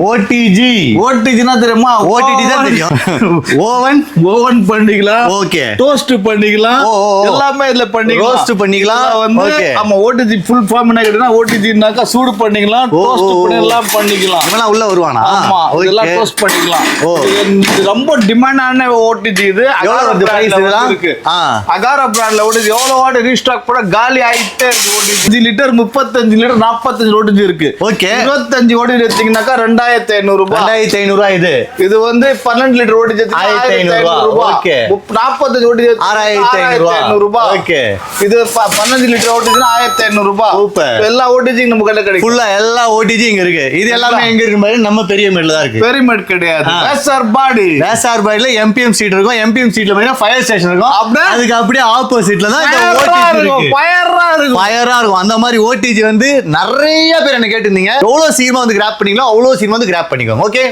OTG ஓடிஜினா தெரியுமா? OTT தான் தெரியும். ஓவன் ஓவன் பண்ணிக்கலாம், ஓகே, டோஸ்ட் பண்ணிக்கலாம், எல்லாமே இதுல பண்ணிக்கலாம். ரோஸ்ட் பண்ணிக்கலாம் வந்து ஓகே. ஆமா ஓடிஜி ஃபுல் ஃபார்ம் என்ன கேட்டா ஓடிஜினாக்கா சூடு பண்ணிக்கலாம், டோஸ்ட் பண்ணலாம் பண்ணிக்கலாம். இவெல்லாம் உள்ள வருவானா? ஆமா இதெல்லாம் ஓகே. டோஸ்ட் பண்ணிக்கலாம். ஓ. இது ரொம்ப டிமாண்டான ஓடிஜி. இது எவ்வளவு வருது பிரைஸ் இதெல்லாம்? இருக்கு. ஆ. அகாரா பிராண்ட்ல ஓடிஜி எவ்வளவு வாட் ரீஸ்டாக் பண்ண காலி ஆயிட்டே இருக்கு. ஓடிஜி 5 லிட்டர் 35 லிட்டர் 45 ஓடிஜி இருக்கு. ஓகே. 25 ஓடிஜி எடுத்தீங்கன்னாக்கா 2500 ரூபாய். 2500 இது. இது வந்து 12 லிட்டர் ஓடிஜி 1500 ரூபாய். ஓகே. 45 ஓடிஜி 6500 ரூபாய். ஓகே. இது 15 லிட்டர் ஓடிஜினா 1500 ரூபாய். சூப்பர். எல்லா ஓடிஜி நம்ம கடையில கிடைக்கும். ஃபுல்லா எல்லா ஓடிஜி இங்க இருக்கு. இது எல்லாமே எங்க இருக்கு பாரு, நம்ம பெரிய மேட்ல தான் இருக்கு. பெரிமெட் கிடையாது. வேசார் பாடி. வேசார் பாடில எம்பிஎம் சீட் இருக்கும். எம்பிஎம் சீட்ல பாத்தீங்கன்னா ஃபயர் ஸ்டேஷன் இருக்கும். அதுக்கு அப்படியே ஆப்போசிட்ல தான் இந்த ஓடிஜி இருக்கு. ஃபயரா இருக்கும். ஃபயரா இருக்கும். அந்த மாதிரி ஓடிஜி வந்து நிறைய பேர் என்ன கேட்டிருந்தீங்க. எவ்வளவு சீக்கிரமா வந்து கிராப் பண்ணீங்களோ அவ்வளவு சீக்கிரமா வந்து கிராப் பண்ணிக்கோங்க. ஓகே.